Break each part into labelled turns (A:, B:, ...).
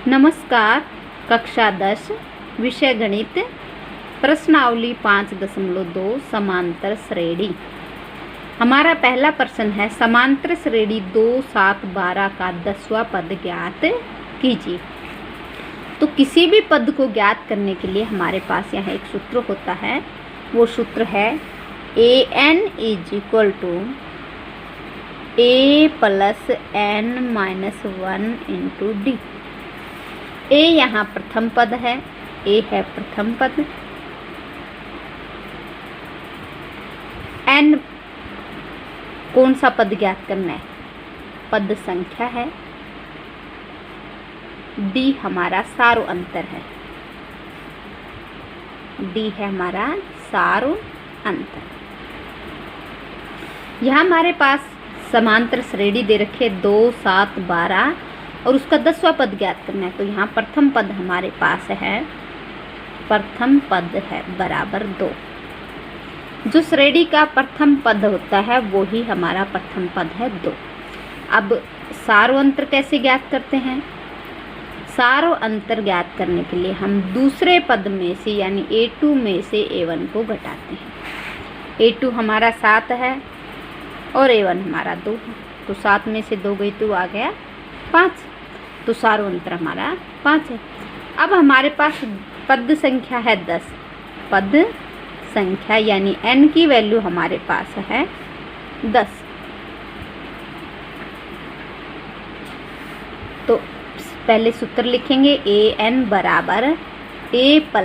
A: नमस्कार। कक्षा 10 विषय गणित प्रश्नावली 5.2 समांतर श्रेणी। हमारा पहला प्रश्न है समांतर श्रेणी 2, 7, 12 का 10वां पद ज्ञात कीजिए। तो किसी भी पद को ज्ञात करने के लिए हमारे पास यहाँ एक सूत्र होता है। वो सूत्र है an = a + n - 1 × d। a यहाँ प्रथम पद है, a है प्रथम पद। n कौन सा पद ज्ञात करना है? पद संख्या है। d हमारा सारो अंतर है, d है हमारा सारो अंतर। यहाँ हमारे पास समांतर श्रेणी दे रखी है 2, 7, 12 और उसका 10वां पद ज्ञात करना है। तो यहाँ प्रथम पद हमारे पास है, प्रथम पद है बराबर 2। जो श्रेणी का प्रथम पद होता है वो ही हमारा प्रथम पद है 2। अब सारो अंतर कैसे ज्ञात करते हैं? सारो अंतर ज्ञात करने के लिए हम दूसरे पद में से यानी a2 में से a1 को घटाते हैं। a2 हमारा 7 है और a1 हमारा 2 है। तो 7 में से 2 गई तो आ गया 5। तो सारो अंतर हमारा 5 है। अब हमारे पास पद संख्या है 10। पद संख्या यानी n की वैल्यू हमारे पास है 10। तो पहले सूत्र लिखेंगे an बराबर a +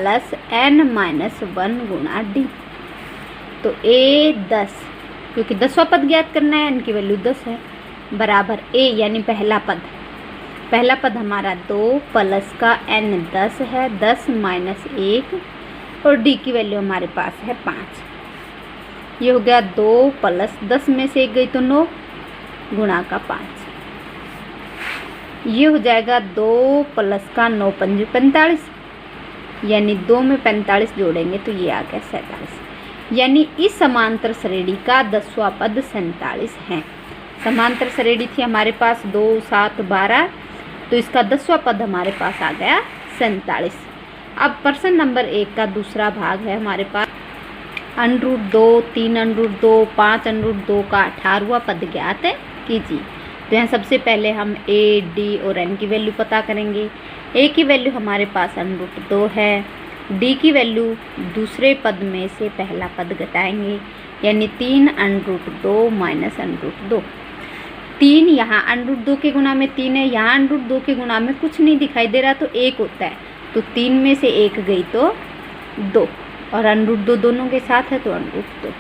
A: n - 1 × d। तो a 10 क्योंकि 10वां पद ज्ञात करना है, n की वैल्यू 10 है, बराबर a यानी पहला पद हमारा 2 प्लस का n 10 है, 10 - 1 और d की वैल्यू हमारे पास है 5। ये हो गया 2 प्लस 10 में से 1 गई तो 9 गुणा का 5। ये हो जाएगा 2 प्लस का 9 × 5 = 45 यानी 2 में 45 जोड़ेंगे तो ये आ गया 47। यानी इस समांतर श्रेणी का 10वां पद 47 है। समांतर श्रेणी थी हमारे पास 2, 7, 12, तो इसका 10वां पद हमारे पास आ गया 47। अब प्रश्न नंबर 1 का दूसरा भाग है हमारे पास √2, 3√2, 5√2 का 18वां पद ज्ञात कीजिए। तो यहाँ सबसे पहले हम a, d और n की वैल्यू पता करेंगे। a की वैल्यू हमारे पास √2 है, d की वैल्यू दूसरे पद में से पहला पद घटाएंगे यानी 3√2 - √2। 3 यहाँ √2 के गुणा में 3 है, यहाँ √2 के गुणा में कुछ नहीं दिखाई दे रहा तो 1 होता है। तो 3 में से 1 गई तो 2 और √2 दोनों के साथ है तो √2।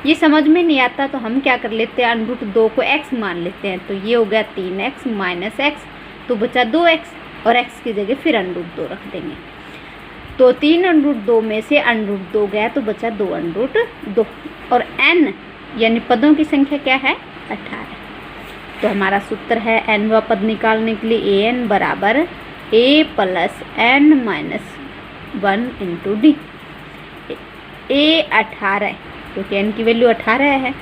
A: ये समझ में नहीं आता तो हम क्या कर लेते हैं, √2 को x मान लेते हैं। तो ये हो गया 3x - x, तो बचा 2x और x की जगह फिर √2 रख देंगे। तो 3√2 में से √2 गया तो बचा 2√2 और n यानी पदों की संख्या क्या है 18। तो हमारा सूत्र है nवां पद निकालने के लिए an बराबर a + n - 1 × d। a 18 है क्योंकि n की वैल्यू 18 है।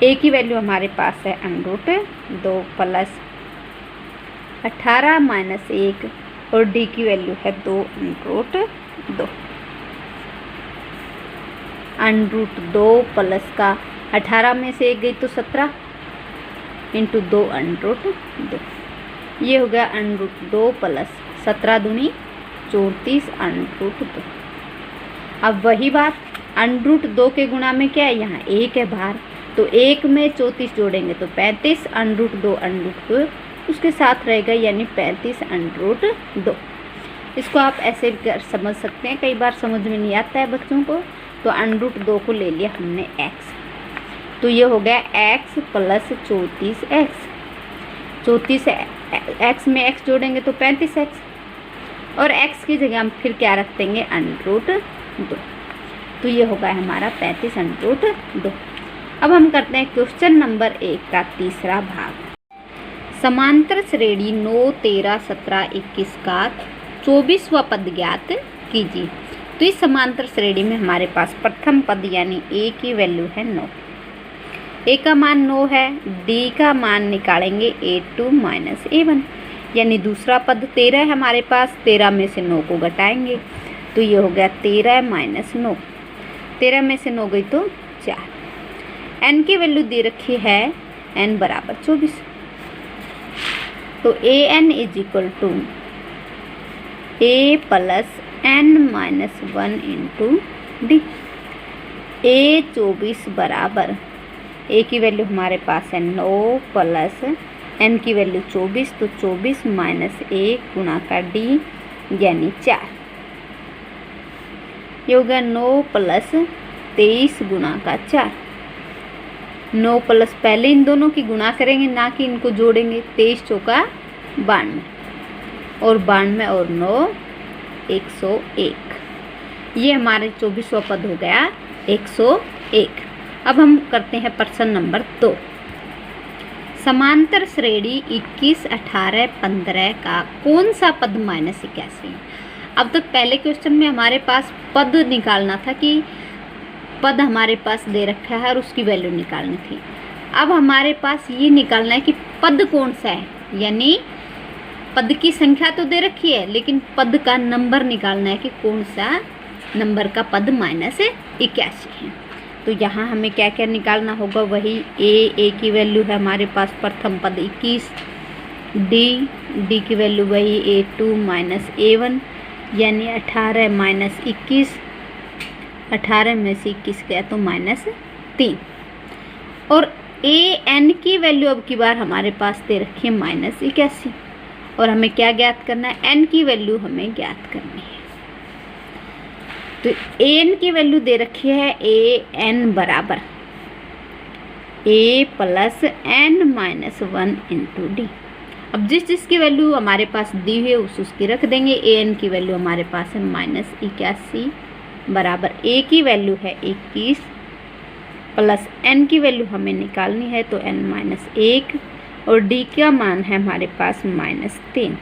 A: a की वैल्यू हमारे पास है √2 प्लस 18 - 1 और d की वैल्यू है 2√2। √2 प्लस का 18 में से 1 गई तो 17 × 2√2। ये हो गया √2 प्लस 17 दूनी 34 √2। अब वही बात √2 के गुणा में क्या है, यहाँ 1 है बाहर, तो 1 में 34 जोड़ेंगे तो 35 √2 उसके साथ रहेगा यानी 35 √2। इसको आप ऐसे कर समझ सकते हैं, कई बार समझ में नहीं आता है बच्चों को। तो √2 को ले लिया हमने x, तो ये हो गया x + 34x। 34 x में x जोड़ेंगे तो 35x और x की जगह हम फिर क्या रख देंगे √2। तो ये होगा हमारा 35 √2। अब हम करते हैं क्वेश्चन नंबर 1 का तीसरा भाग। समांतर श्रेणी 9, 13, 17, 21 का 24वां पद ज्ञात कीजिए। तो इस समांतर श्रेणी में हमारे पास प्रथम पद यानी a की वैल्यू है 9। a का मान 9 है, d का मान निकालेंगे a2 - a1। यानी दूसरा पद 13 है हमारे पास। 13 में से 9 को घटाएंगे तो ये हो गया 13 माइनस 9। 13 में से 9 गई तो 4। n की वैल्यू दे रखी है n बराबर 24। तो an is equal to a plus n minus 1 into D. a 24 बराबर a की वैल्यू हमारे पास है 9 प्लस n की वैल्यू 24, तो 24 माइनस 1 गुणा का d यानी 4। ये हो गया 9 प्लस 23 गुणा का 4। 9 प्लस पहले इन दोनों की गुणा करेंगे, ना कि इनको जोड़ेंगे। 23 चौका 92 और 92 और 9 101। ये हमारे 24वां पद हो गया 101। अब हम करते हैं प्रश्न नंबर 2। समांतर श्रेणी 21, 18, 15 का कौन सा पद माइनस 81 है। अब तक पहले क्वेश्चन में हमारे पास पद निकालना था कि पद हमारे पास दे रखा है और उसकी वैल्यू निकालनी थी। अब हमारे पास ये निकालना है कि पद कौन सा है, यानी पद की संख्या तो दे रखी है लेकिन पद का नंबर निकालना है कि कौन सा नंबर का पद माइनस 81 है। तो यहाँ हमें क्या क्या निकालना होगा, वही a की वैल्यू है हमारे पास प्रथम पद 21, d की वैल्यू वही a2 माइनस a1 यानी 18 माइनस 21। 18 में से 21 गया तो माइनस 3। और an की वैल्यू अब की बार हमारे पास दे रखी है माइनस 81 और हमें क्या ज्ञात करना है, n की वैल्यू हमें ज्ञात करनी है। तो an की वैल्यू दे रखी है an बराबर a plus n minus 1 into D. अब जिसकी वैल्यू हमारे पास दी हुई है उसकी रख देंगे। an की वैल्यू हमारे पास है माइनस 81 बराबर a की वैल्यू है 21 प्लस n की वैल्यू हमें निकालनी है तो n माइनस 1 और d का मान है हमारे पास माइनस 3।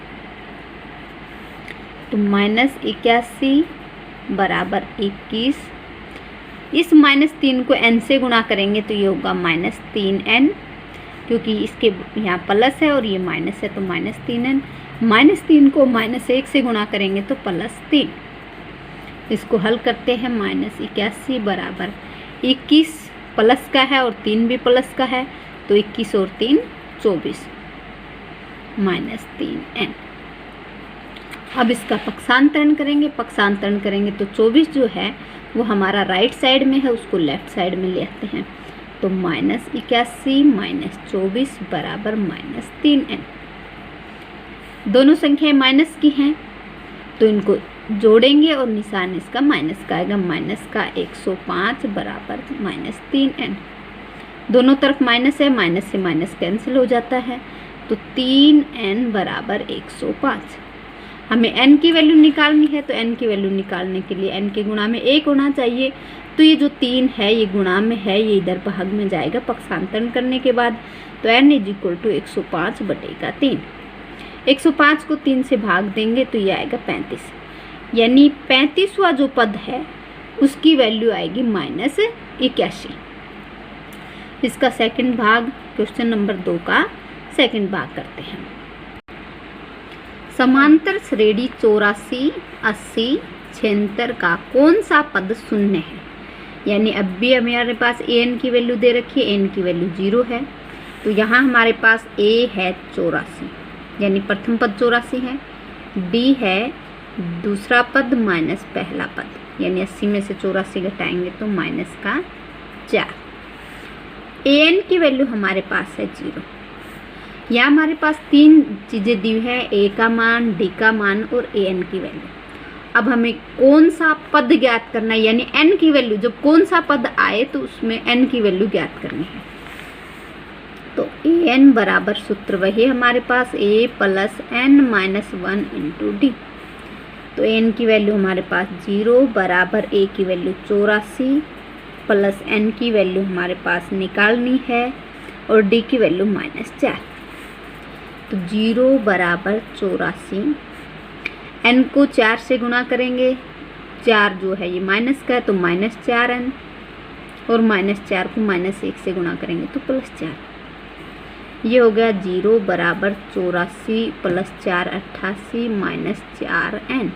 A: तो माइनस 81 बराबर 21। इस माइनस 3 को n से गुणा करेंगे तो ये होगा माइनस 3n, क्योंकि इसके यहाँ प्लस है और ये माइनस है तो माइनस 3n। माइनस 3 को माइनस 1 से गुणा करेंगे तो प्लस 3। इसको हल करते हैं। माइनस 81 बराबर 21 प्लस का है और 3 भी प्लस का है तो 21 और 3 24 माइनस 3n। अब इसका पक्षांतरण करेंगे। पक्षांतरण करेंगे तो 24 जो है वो हमारा राइट साइड में है, उसको लेफ्ट साइड में ले आते हैं तो माइनस 81 माइनस 24 बराबर माइनस 3n। दोनों संख्याएं माइनस की हैं तो इनको जोड़ेंगे और निशान इसका माइनस का आएगा। माइनस का 105 बराबर माइनस 3n। दोनों तरफ माइनस है, माइनस से माइनस कैंसिल हो जाता है तो 3n बराबर 105। हमें n की वैल्यू निकालनी है तो n की वैल्यू निकालने के लिए n के गुणा में 1 होना चाहिए। तो ये जो 3 है ये गुणा में है, ये इधर भाग में जाएगा पक्षांतरण करने के बाद। तो n इज इक्वल टू 105 बटेगा 3। 105 को 3 से भाग देंगे तो ये आएगा 35, यानी 35वां जो पद है उसकी वैल्यू आएगी माइनस 81। इसका सेकंड भाग क्वेश्चन नंबर 2 का सेकंड भाग करते हैं। समांतर श्रेणी 84, 80, 76 का कौन सा पद शून्य है, यानी अब भी हमारे पास an की वैल्यू दे रखी है, n की वैल्यू 0 है। तो यहाँ हमारे पास a है 84 यानी प्रथम पद 84 है, d है दूसरा पद माइनस पहला पद यानी 80 में से 84 घटाएंगे तो माइनस का 4। an की वैल्यू हमारे पास है 0। यहाँ हमारे पास 3 चीज़ें दी है, a का मान, d का मान और an की वैल्यू। अब हमें कौन सा पद ज्ञात करना है, यानी n की वैल्यू, जब कौन सा पद आए तो उसमें n की वैल्यू ज्ञात करनी है। तो an बराबर सूत्र वही हमारे पास a plus n minus 1 into D. तो n की वैल्यू हमारे पास 0 बराबर a की वैल्यू 84 प्लस n की वैल्यू हमारे पास निकालनी है और d की वैल्यू माइनस 4। तो 0 बराबर 84, n को 4 से गुणा करेंगे, 4 जो है ये माइनस का है तो माइनस 4n और माइनस 4 को माइनस 1 से गुणा करेंगे तो प्लस 4। ये हो गया 0 बराबर 84 प्लस 4 88 माइनस 4n।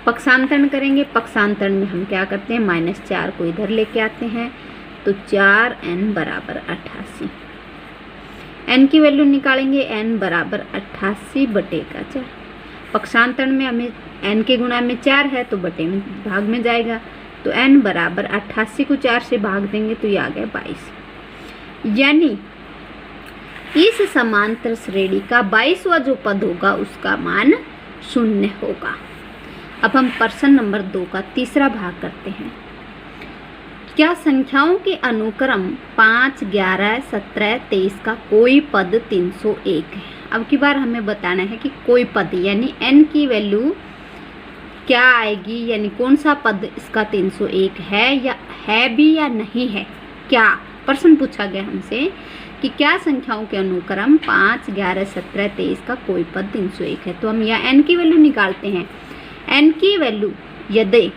A: पक्षांतरण करेंगे, पक्षांतरण में हम क्या करते हैं, -4 को इधर लेके आते हैं, तो 4n बराबर 88। n की वैल्यू निकालेंगे, n बराबर 88 बटे का 4। पक्षांतरण में हमें n के गुणा में 4 है तो बटे में भाग में जाएगा, तो n बराबर 88 को 4 से भाग देंगे तो ये आ गया 22। यानी इस समांतर श्रेणी का 22वां जो पद होगा उसका मान 0 होगा। अब हम प्रश्न नंबर 2 का तीसरा भाग करते हैं। क्या संख्याओं के अनुक्रम 5, 11, 17, 23 का कोई पद 301 है। अब की बार हमें बताना है कि कोई पद यानी n की वैल्यू क्या आएगी, यानी कौन सा पद इसका 301 है या है भी या नहीं है। क्या प्रश्न पूछा गया हमसे कि क्या संख्याओं के अनुक्रम 5, 11, 17, 23 का कोई पद 301 है। तो हम यहाँ n की वैल्यू निकालते हैं। n की वैल्यू यदि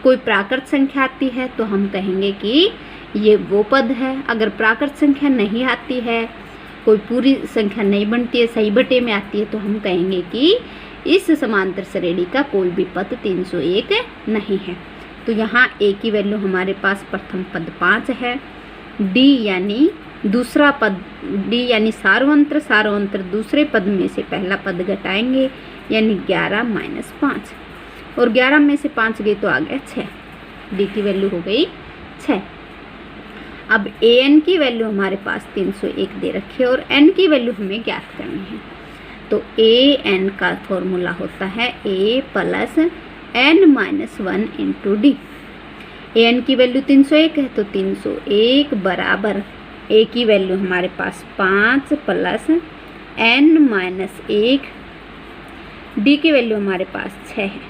A: कोई प्राकृत संख्या आती है तो हम कहेंगे कि ये वो पद है। अगर प्राकृत संख्या नहीं आती है, कोई पूरी संख्या नहीं बनती है, सही बटे में आती है, तो हम कहेंगे कि इस समांतर श्रेणी का कोई भी पद 301 नहीं है। तो यहाँ a की वैल्यू हमारे पास प्रथम पद 5 है, d यानी दूसरा पद, d यानी सार्वंत्र, सार्वंत्र दूसरे पद में से पहला पद घटाएंगे यानी 11 माइनस 5, और 11 में से 5 गई तो आ गया 6। d की वैल्यू हो गई 6। अब an की वैल्यू हमारे पास 301 दे रखी है और n की वैल्यू हमें ज्ञात करनी है। तो an का फॉर्मूला होता है a plus n minus 1 into D. an की वैल्यू 301 है तो 301 बराबर a की वैल्यू हमारे पास 5 प्लस n माइनस 1, d की वैल्यू हमारे पास 6 है।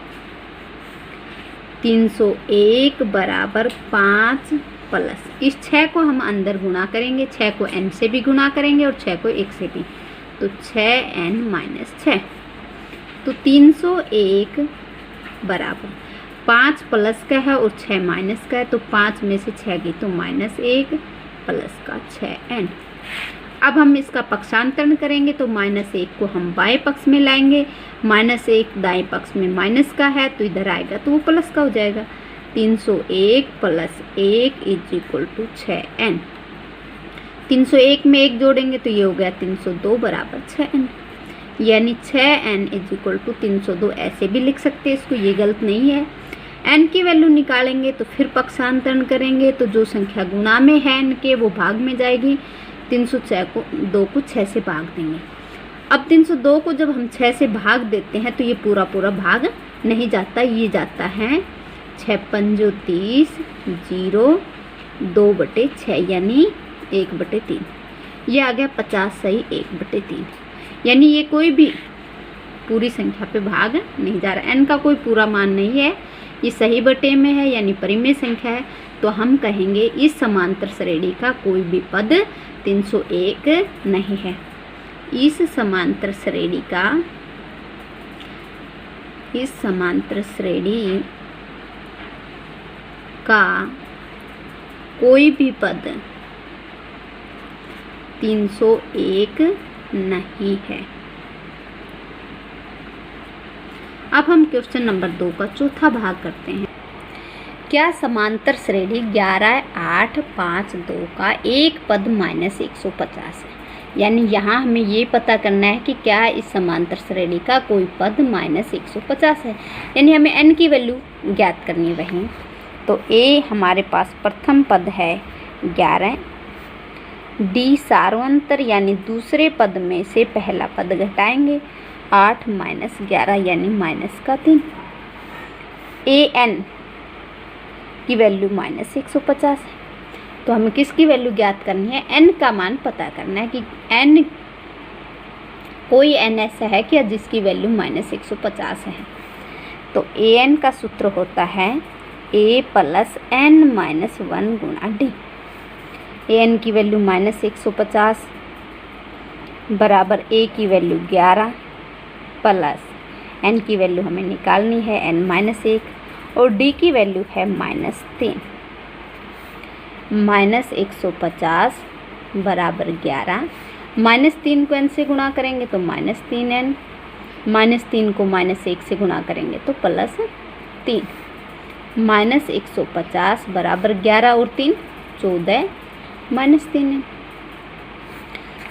A: 301 बराबर 5 प्लस, इस 6 को हम अंदर गुणा करेंगे, 6 को n से भी गुणा करेंगे और 6 को 1 से भी, तो 6n माइनस 6। तो 301 बराबर 5 प्लस का है और 6 माइनस का है, तो 5 में से 6 गई तो -1 प्लस का 6n। अब हम इसका पक्षांतरण करेंगे तो -1 को हम बाएं पक्ष में लाएंगे, -1 दाएं पक्ष में माइनस का है तो इधर आएगा तो वो प्लस का हो जाएगा। 301 plus 1 is equal to 6n। 301 में 1 जोड़ेंगे तो ये हो गया 302 बराबर 6n, यानी 6n इज इक्वल टू 302। ऐसे भी लिख सकते हैं इसको, ये गलत नहीं है। n की वैल्यू निकालेंगे तो फिर पक्षांतरण करेंगे तो जो संख्या गुणा में है n के वो भाग में जाएगी। 302 को 6 से भाग देंगे। अब 302 को जब हम 6 से भाग देते हैं तो ये पूरा पूरा भाग नहीं जाता, ये जाता है 6 पंजो 30, 0 2 बटे 6 यानी 1/3। ये आ गया 50 सही 1/3, यानी ये कोई भी पूरी संख्या पे भाग नहीं जा रहा। n का कोई पूरा मान नहीं है, ये सही बटे में है यानी परिमेय संख्या है। तो हम कहेंगे इस समांतर श्रेणी का कोई भी पद 301 नहीं है। इस समांतर श्रेणी का कोई भी पद 301 नहीं है। अब हम क्वेश्चन नंबर 2 का चौथा भाग करते हैं। क्या समांतर श्रेणी 11, 8, 5, 2 का एक पद -150 है। यानी यहाँ हमें ये पता करना है कि क्या इस समांतर श्रेणी का कोई पद -150 है, यानी हमें n की वैल्यू ज्ञात करनी है वहीं। तो a हमारे पास प्रथम पद है 11, d सार्वंतर यानी दूसरे पद में से पहला पद घटाएंगे 8 माइनस 11 यानी -3। an की वैल्यू -150 है, तो हमें किसकी वैल्यू ज्ञात करनी है, n का मान पता करना है कि n कोई n ऐसा है क्या जिसकी वैल्यू -150 है। तो an का सूत्र होता है a प्लस n माइनस 1 गुणा d। an की वैल्यू -150 बराबर a की वैल्यू 11 प्लस n की वैल्यू हमें निकालनी है n-1 और d की वैल्यू है -3। -150 बराबर 11 -3 को n से गुणा करेंगे तो -3n, -3 को -1 से गुणा करेंगे तो +3, -150 बराबर 11 और 3 14 -3n।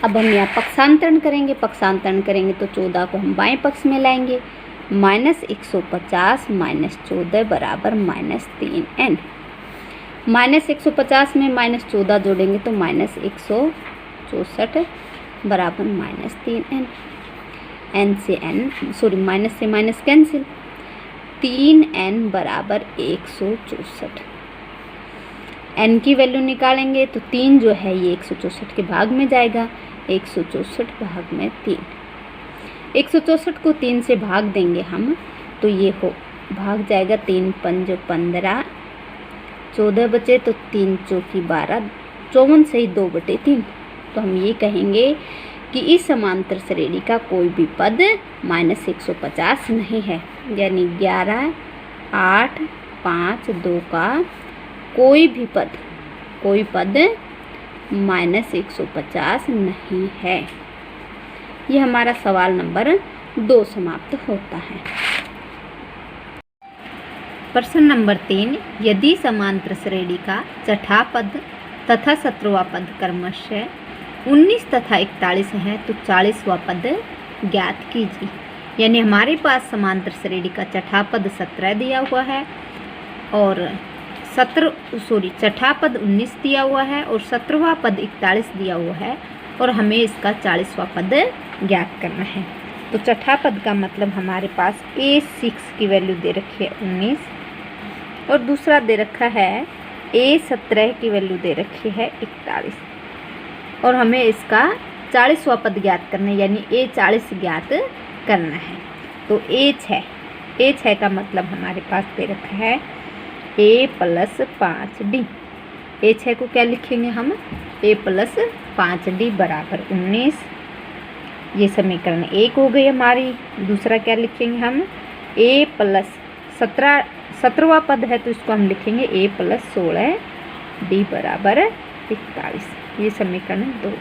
A: अब हम यहाँ पक्षांतरण करेंगे, पक्षांतरण करेंगे तो 14 को हम बाएं पक्ष में लाएंगे, -150 -14 बराबर -3n। -150 में -14 जोड़ेंगे तो -164 बराबर -3n। माइनस से माइनस कैंसिल, 3n बराबर 164। n की वैल्यू निकालेंगे तो 3 जो है ये 164 के भाग में जाएगा, 164 भाग में 3। 164 को 3 से भाग देंगे हम तो ये हो भाग जाएगा 3 5 15, 14 बचे तो 3 चौकी 12, 54 सही 2/3। तो हम ये कहेंगे कि इस समांतर श्रेणी का कोई भी पद -150 नहीं है, यानी 11, 8, 5, 2 का कोई पद -150 नहीं है। यह हमारा सवाल नंबर 2 समाप्त होता है। प्रश्न नंबर 3, यदि समांतर श्रेणी का छठा पद तथा 17वां पद क्रमशः 19 तथा 41 है तो 40वां पद ज्ञात कीजिए। यानी हमारे पास समांतर श्रेणी का छठा पद 17 दिया हुआ है और छठा पद 19 दिया हुआ है और 17वां पद 41 दिया हुआ है और हमें इसका 40वां पद ज्ञात करना है। तो छठा पद का मतलब हमारे पास A6 की वैल्यू दे रखी है 19 और दूसरा दे रखा है A17 की वैल्यू दे रखी है 41 और हमें इसका 40वां पद ज्ञात करना है, यानी A40 ज्ञात करना है। तो A6 का मतलब हमारे पास दे रखा है A + 5D। A6 को क्या लिखेंगे हम, A + 5D बराबर 19। ये समीकरण 1 हो गई हमारी। दूसरा क्या लिखेंगे हम, A + 17वां पद है तो इसको हम लिखेंगे A + 16D बराबर 41। ये समीकरण 2।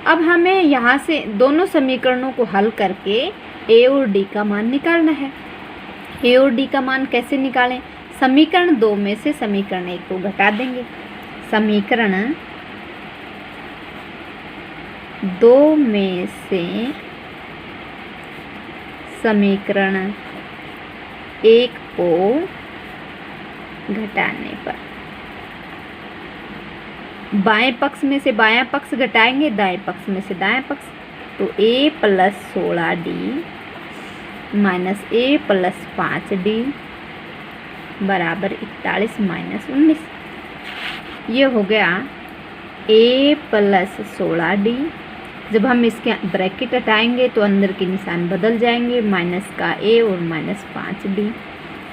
A: अब हमें यहाँ से दोनों समीकरणों को हल करके A और D का मान निकालना है। A और D का मान कैसे निकालें, समीकरण 2 में से समीकरण 1 को घटा देंगे। समीकरण 2 में से समीकरण 1 को घटाने पर बाएं पक्ष में से बायां पक्ष घटाएंगे, दाएं पक्ष में से दायां पक्ष। तो A + 16D minus A + 5D बराबर 41 - 19। ये हो गया A + 16D। जब हम इसके ब्रैकेट हटाएंगे तो अंदर के निशान बदल जाएंगे, माइनस का A और -5D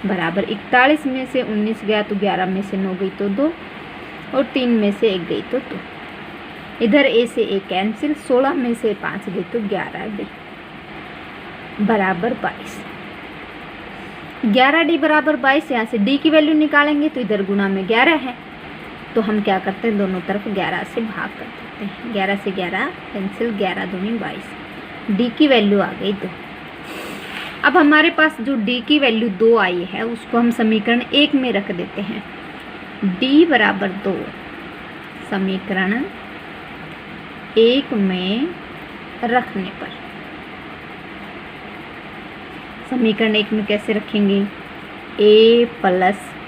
A: बराबर 41 में से 19 गया तो 11 में से 9 गई तो 2 और 3 में से 1 गई तो 2। इधर A से A कैंसिल, 16 में से 5 गई तो 11D बराबर 22। 11D बराबर 22। यहाँ से D की वैल्यू निकालेंगे तो इधर गुणा में 11 है तो हम क्या करते हैं, दोनों तरफ 11 से भाग कर देते हैं। 11 से 11 कैंसिल, 11 दूनी 22। D की वैल्यू आ गई 2। अब हमारे पास जो D की वैल्यू 2 आई है उसको हम समीकरण 1 में रख देते हैं। D बराबर 2 समीकरण 1 में रखने पर, समीकरण 1 में कैसे रखेंगे, A +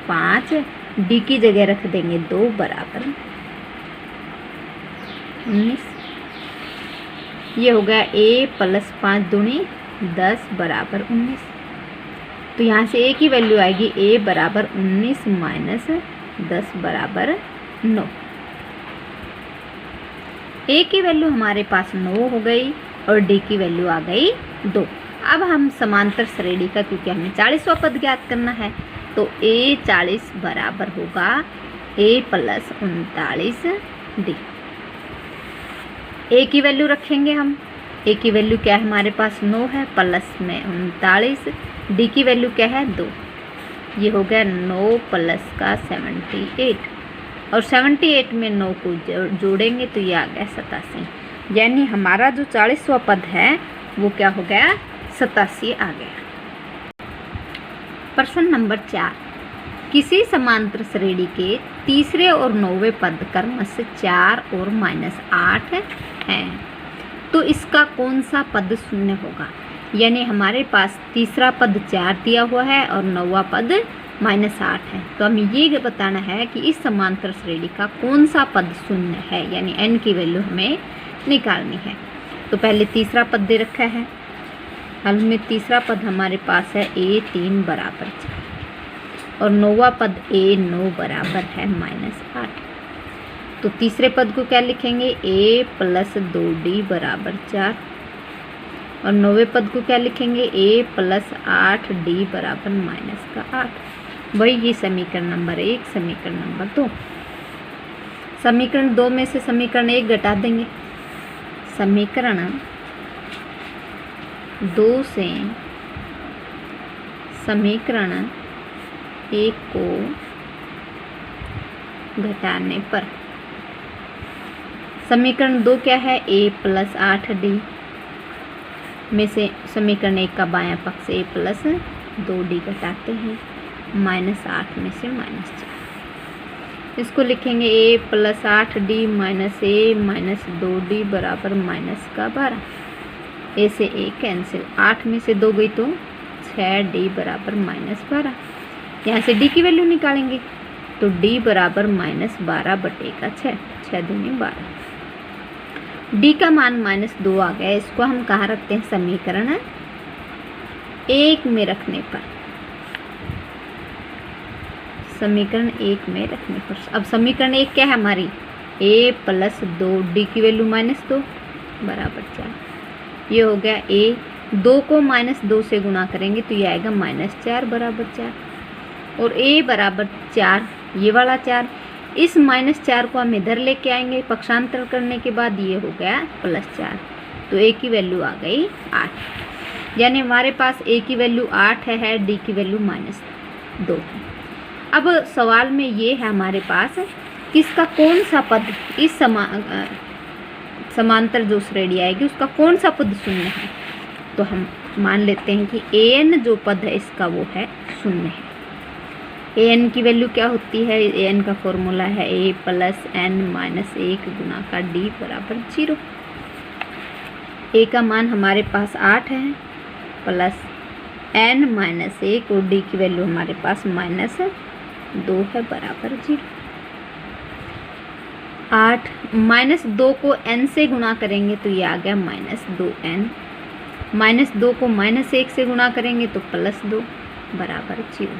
A: 5 D की जगह रख देंगे 2 बराबर 19। ये हो गया A + 5 दूनी 10 बराबर 19। तो यहाँ से A की वैल्यू आएगी A बराबर 19 - 10 बराबर 9। A की वैल्यू हमारे पास 9 हो गई और D की वैल्यू आ गई 2। अब हम समांतर श्रेणी का, क्योंकि हमें 40वां पद ज्ञात करना है, तो A 40 बराबर होगा A + 39D। A की वैल्यू रखेंगे हम। A की वैल्यू क्या है, हमारे पास 9 है, प्लस में 39। D की वैल्यू क्या है, 2। ये हो गया 9 + का 78 और 78 में 9 को जोड़ेंगे तो ये आ गया 87। यानी हमारा जो 40वां पद है वो क्या हो गया, 87 आ गया। प्रश्न नंबर 4, किसी समांतर श्रेणी के तीसरे और 9वें पद क्रमशः 4 और -8 हैं, तो इसका कौन सा पद शून्य होगा। यानी हमारे पास तीसरा पद 4 दिया हुआ है और 9वां पद -8 है, तो हमें ये बताना है कि इस समांतर श्रेणी का कौन सा पद शून्य है, यानी n की वैल्यू हमें निकालनी है। तो पहले तीसरा पद दे रखा है, हल में तीसरा पद हमारे पास है a3 बराबर 4 और 9वां पद a9 बराबर है -8। तो तीसरे पद को क्या लिखेंगे, a + 2d बराबर 4 और 9वें पद को क्या लिखेंगे, a + 8d बराबर -8। वही ये समीकरण नंबर 1, समीकरण नंबर 2। समीकरण 2 में से समीकरण 1 घटा देंगे। समीकरण 2 से समीकरण 1 को घटाने पर समीकरण 2 क्या है, a + 8d में से समीकरण 1 का बायां पक्ष a + 2d घटाते हैं, -8 में से -4। इसको लिखेंगे a + 8d - a - 2d बराबर -12। a से a कैंसिल, 8 में से 2 गई तो 6d बराबर -12। यहाँ से d की वैल्यू निकालेंगे तो d बराबर -12 बटेगा 6, 6 दूनी 12। d का मान -2 आ गया। इसको हम कहाँ रखते हैं, समीकरण 1 में रखने पर, समीकरण 1 में रखने पर। अब समीकरण 1 क्या है हमारी, a + 2d की वैल्यू -2 बराबर 4। ये हो गया a, 2 को -2 से गुणा करेंगे तो ये आएगा -4 बराबर 4 और a बराबर 4, ये वाला 4। इस -4 को हम इधर लेके आएंगे पक्षांतर करने के बाद, ये हो गया +4, तो a की वैल्यू आ गई 8। यानी हमारे पास a की वैल्यू 8 है, d की वैल्यू -2 है। अब सवाल में ये है हमारे पास कि इसका कौन सा पद, इस समांतर जो श्रेणी आएगी उसका कौन सा पद शून्य है। तो हम मान लेते हैं कि an जो पद है इसका वो है शून्य है। an की वैल्यू क्या होती है, an का फॉर्मूला है a + n - 1 गुना का d बराबर 0। a का मान हमारे पास 8 है प्लस n - 1 और d की वैल्यू हमारे पास -2 है बराबर 0। 8 -2 को n से गुणा करेंगे तो ये आ गया -2n, -2 को -1 से गुणा करेंगे तो +2 बराबर 0।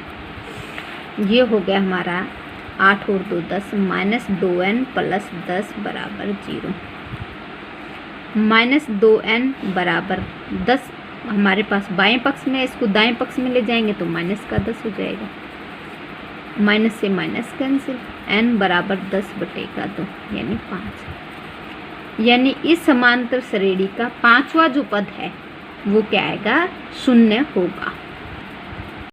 A: ये हो गया हमारा 8 और 2 10, -2n + 10 बराबर 0। -2n बराबर 10 हमारे पास बाएं पक्ष में, इसको दाएं पक्ष में ले जाएंगे तो -10 हो जाएगा, माइनस से माइनस कैंसिल, n बराबर 10/2 यानी 5। यानी इस समांतर श्रेणी का 5वां जो पद है वो क्या आएगा, शून्य होगा।